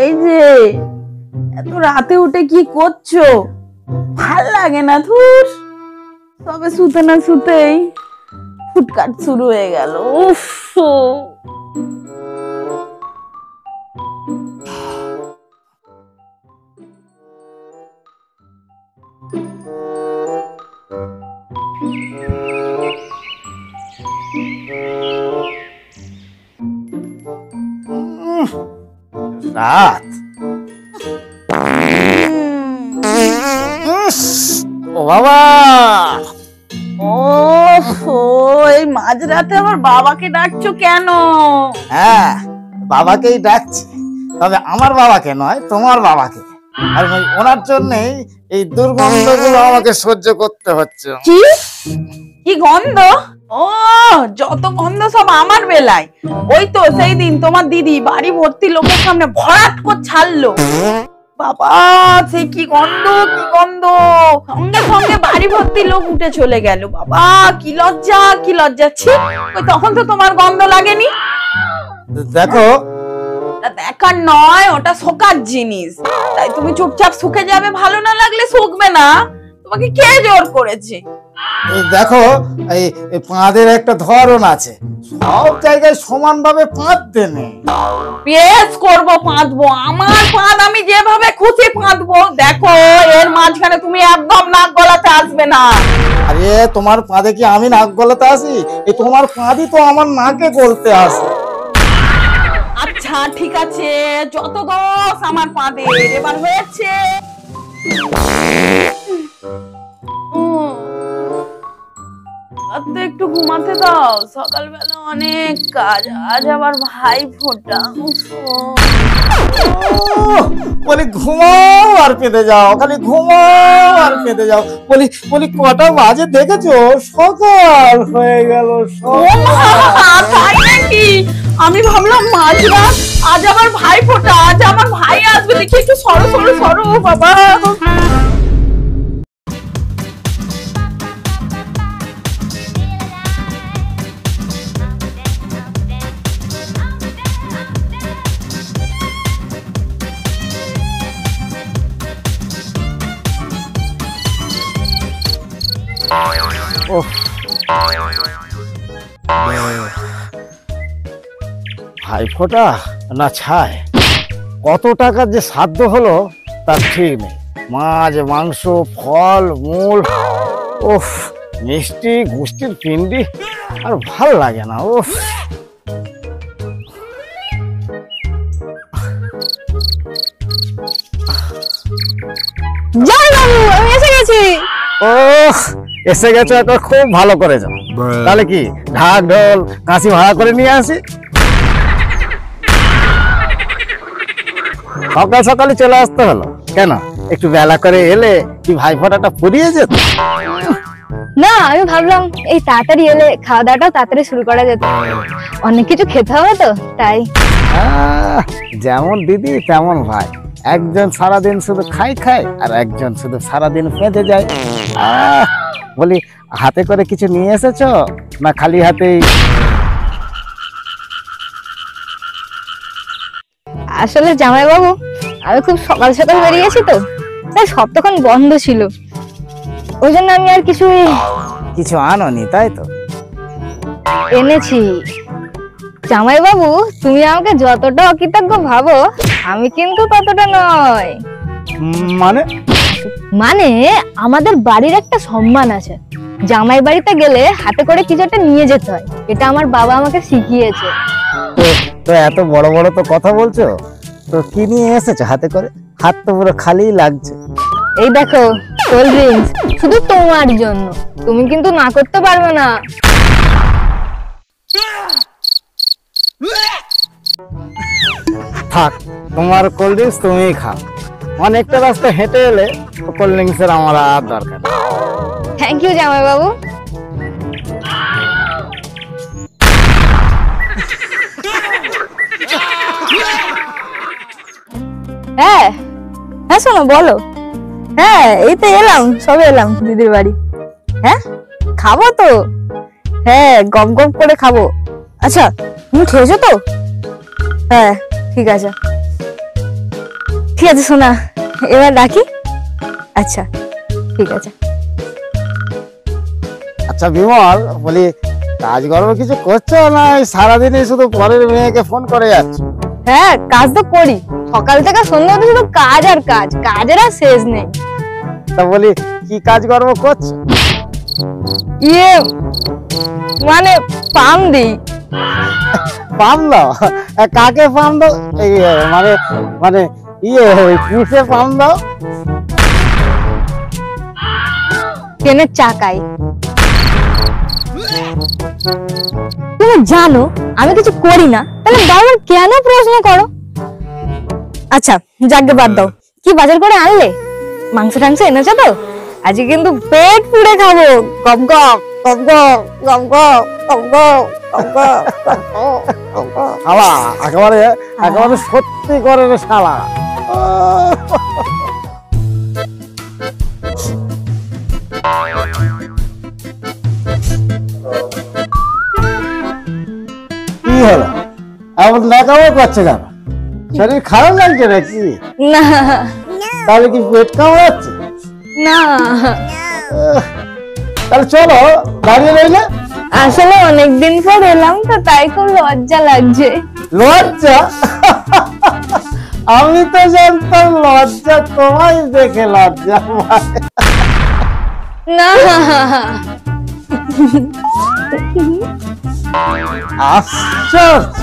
এই যে এত রাতে উঠে কি করছো? ভাল লাগে না? ধুর, তবে শুতে না শুতেই ফুটকাট শুরু হয়ে গেল। উফ, রাত। ও বাবা, এই মাঝরাতে আমার বাবাকে ডাকছো কেন? হ্যাঁ, বাবাকেই ডাকছি, তবে আমার বাবাকে নয়, তোমার বাবাকে। আর ওনার জন্যই এই দুর্গন্ধগুলো আমাকে সহ্য করতে হচ্ছে। কি কি গন্ধ? ও, যত গন্ধ সব আমার বেলায়। ওই তো সেই দিন তোমার দিদি বাড়ি ভর্তি লোকের সামনে ভরাট করে ছাড়লো। বাবা, সে কি গন্ধ, কি গন্ধ! সঙ্গে সঙ্গে বাড়ি ভর্তি লোক উঠে চলে গেল। বাবা, কি লজ্জা, কি লজ্জা! ছি, ওই তখন তো তোমার গন্ধ লাগেনি। দেখো, দেখার নয়, ওটা শোকার জিনিস। তাই তুমি চুপচাপ শুকে যাবে। ভালো না লাগলে শুকবে না। তোমাকে কে জোর করেছে? দেখো, এই পাঁদের একটা ধরন আছে, সব জায়গায় সমানভাবে পাঁদতে নেই। বেশ করবো, পাঁদবো। আমার পাঁদ আমি যেভাবে খুশি পাঁদবো। দেখো, এর মাঝখানে তুমি একদম নাক গলাতে আসবে না। আরে, তোমার পাঁদে কি আমি নাক গলাতে আসি? এই তোমার পাঁদই তো আমার নাকে গলতে আসে। আচ্ছা, ঠিক আছে, যত দোষ আমার পাঁদে। এবার হয়েছে। তো একটু ঘুমাতে দাও, সকালবেলা অনেক কাজ। আজ আবার ভাই ফোঁটা। বলি ঘুমাও আর পেতে যাও, খালি ঘুমাও আর পেতে যাও। বলি বলি কটা বাজে দেখেছো? সকাল হয়ে গেল। তাই নাকি? আমি ভাবলাম মাঝরাত। আজ আবার ভাই ফোঁটা, আজ আমার ভাই আসবে। দেখি একটু সরো সরো সরো বাবা। ভাই ফোঁটা না ছায়, কত টাকার যে সাধ্য হলো তার ঠিক নেই। মাছ, মাংস, ফল মূল, ওফ, মিষ্টি, গুষ্টির পিন্ডি, আর ভাল লাগে না। ওফ, যাই বাবু, আমি এসে গেছি। ও, এসে গেছো, একটা খুব ভালো করে যাও। তাহলে কি ঢাক ঢোল কাশি ভাড়া করে নিয়ে আসি? সকাল সকালে চলে আসতে হলো কেন? একটু বেলা করে এলে কি ভাই ফোঁটাটা ফুরিয়ে যেত? না, আমি ভাবলাম এই তাড়াতাড়ি এলে খাওয়া দাওয়াটাও তাড়াতাড়ি শুরু করা যেত। অনেক কিছু খেতে হবে তো, তাই। যেমন দিদি তেমন ভাই। একজন সারাদিন শুধু খাই খায়, আর একজন শুধু সারাদিন পেঁদে যায়। বলি, হাতে করে কিছু নিয়ে এসেছো না খালি হাতেই? আসলে জামাই বাবু, আমি খুব সকাল সকাল বেরিয়েছি তো, তাই সব তখন বন্ধ ছিল। ওই জন্য আমি আর কিছু আনোনি, তাই তো? এনেছি। জামাই বাবু, তুমি আমাকে যতটা অকৃতজ্ঞ ভাবো, আমি কিন্তু ততটা নয়। মানে? মানে আমাদের বাড়ির একটা সম্মান আছে। জামাই বাড়িতে গেলে হাতে করে কিছু একটা নিয়ে যেতে হয়। এটা আমার বাবা আমাকে শিখিয়েছে। তো এত বড় বড় তো কথা বলছো, তো কি নিয়ে এসেছো হাতে করে? হাত তো পুরো খালি লাগছে। এই দেখো, কোল্ড ড্রিঙ্কস, শুধু তোমার জন্য। তুমি কিন্তু না করতে পারবে না। থাক, তোমার কোল্ড ড্রিঙ্কস তুমিই খাও। অনেকটা রাস্তা হেঁটে এলে কোল্ড ড্রিঙ্কসের আমার আর দরকার নেই। থ্যাংক ইউ জামাই বাবু। হ্যাঁ হ্যাঁ, শোনো, বলো। হ্যাঁ, এই তো এলাম, সবে এলাম দিদির বাড়ি। হ্যাঁ, খাবো তো। হ্যাঁ, গপ গপ করে খাবো। আচ্ছা, তুমি খেয়েছো তো? হ্যাঁ, ঠিক আছে। ঠিক আছে সোনা, এবার রাখি। আচ্ছা ঠিক আছে। আচ্ছা বিমল, বলি কাজকর্ম কিছু করছো না সারাদিনই শুধু পরের মেয়েকে ফোন করে যাচ্ছ? হ্যাঁ, কাজ তো করি, সকাল থেকে সন্ধ্যা অবধি শুধু কাজ আর কাজ, কাজের আর শেষ নেই। তা বলি কি কাজকর্ম করছো? ইয়ে মানে পাম দিই। পাম দাও? কাকে পাম দাও? মানে মানে কিসে পাম দাও? ট্রেনের চাকায়। তুমি জানো আমি কিছু করি না, তাহলে বারবার কেন প্রশ্ন করো? আচ্ছা যাকে বাদ দাও, কি বাজার করে আনলে? মাংস টাংস এনেছো তো? আজকে কিন্তু পেট পুড়ে খাবো। গপ গপ গপ গপ গপ গপ গপ গপ গপ। শালা একেবারে একেবারে সত্যি করে রে শালা। কি হলো এমন দেখাবো করছে কেন? শরীর খারাপ লাগছে নাকি? না তাহলে কি পেট কামড়াচ্ছে? না, তাহলে চলো, দাঁড়িয়ে রইলে। আসলে অনেকদিন পর এলাম তো, তাই খুব লজ্জা লাগছে। লজ্জা? আমি তো জানতাম লজ্জা তোমায় দেখে লজ্জা পায়। না আশ্চর্য।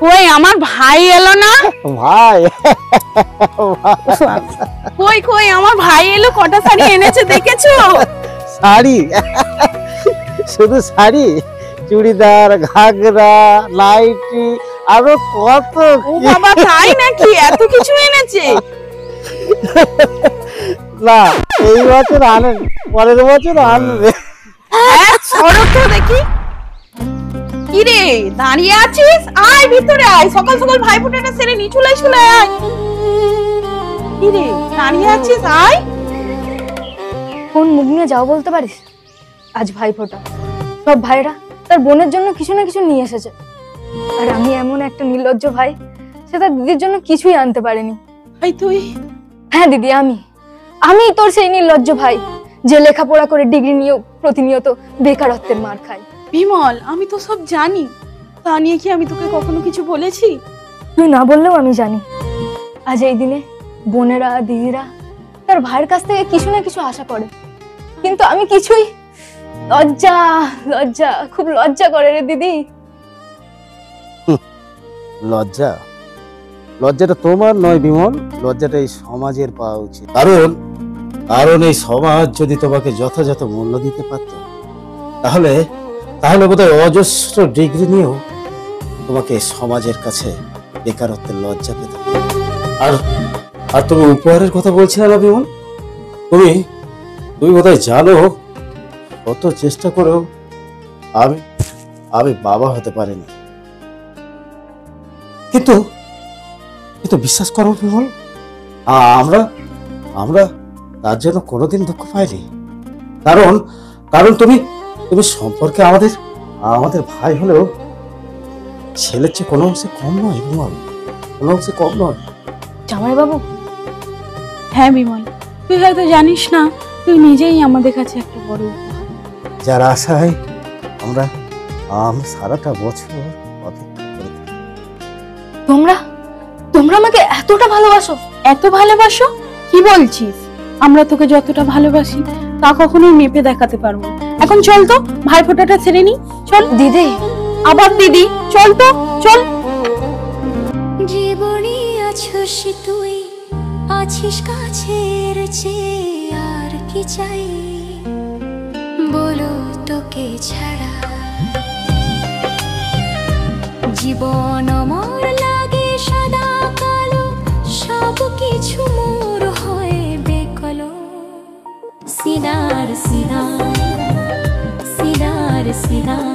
কই আমার ভাই এলো না? ভাই? কই কই আমার ভাই এলো, কটা শাড়ি এনেছে দেখেছো? শাড়ি? শুধু শাড়ি? চুড়িদার, ঘাগরা, নাইটি, আরো কত ও বাবা, তাই নাকি? এত কিছু এনেছে? না, এই বছর আনেন, পরের বছর আনবে। হ্যাঁ সরো তো দেখি। কি রে দাঁড়িয়ে আছিস? আয় ভিতরে আয়, সকাল সকাল ভাই ফোটাটা সেরে নি, চলে আয়। কি রে দাঁড়িয়ে আছিস, আয়। কোন মুখ নিয়ে যাও বলতে পারিস? আজ ভাই ফোটা, সব ভাইরা তার বোনের জন্য কিছু না কিছু নিয়ে এসেছে, আর আমি এমন একটা নির্লজ্জ ভাই, সে তার দিদির জন্য কিছুই আনতে পারেনি। ভাই তুই? হ্যাঁ দিদি, আমি তোর সেই নির্লজ্জ ভাই, যে লেখাপড়া করে ডিগ্রি নিয়েও প্রতিনিয়ত বেকারত্বের মার খায়। বিমল, আমি তো সব জানি, তা নিয়ে কি আমি তোকে কখনো কিছু বলেছি? তুই না বললেও আমি জানি। আজ এই দিনে বোনেরা দিদিরা তার ভাইয়ের কাছ থেকে কিছু না কিছু আশা করে, কিন্তু আমি কিছুই। লজ্জা লজ্জা, খুব লজ্জা করে রে দিদি। লজ্জা? লজ্জাটা তোমার নয় বিমল, লজ্জাটা এই সমাজের পাওয়া উচিত। কারণ এই সমাজ যদি তোমাকে যথাযথ মূল্য দিতে পারত, তাহলে বোধহয় অজস্র ডিগ্রি নিয়েও তোমাকে সমাজের কাছে বেকারত্বের লজ্জা পেতে। আর তুমি উপহারের কথা বলছিলে না বিমল? তুমি বোধহয় জানো কত চেষ্টা করেও আমি বাবা হতে পারিনি, কিন্তু বিশ্বাস করো বিমল, আমরা তার জন্য কোনোদিন দুঃখ পাইনি। কারণ তুমি সম্পর্কে আমাদের ভাই হলেও ছেলের চেয়ে কোনো অংশে কম নয় বিমল, কোনো অংশে কম নয়। জামাই বাবু? হ্যাঁ বিমল, তুই হয়তো জানিস না, তুই নিজেই আমাদের কাছে একটা বড় উপহার। যার আশায় আমরা সারাটা বছর অপেক্ষা করে থাকি। তোমরা আমাকে এতটা ভালোবাসো? এত ভালোবাসো? কি বলছিস? আমরা তোকে যতটা ভালোবাসি তা কখনোই মেপে দেখাতে পারবো না। এখন চল তো, ভাই ফোঁটাটা ছেড়ে নি, চল। দিদি? আবার দিদি? চল তো, চল। জীবনে আছিস তুই, আছিস কাছের চেয়ে, আর কি চাই বলো তোকে ছাড়া? জীবন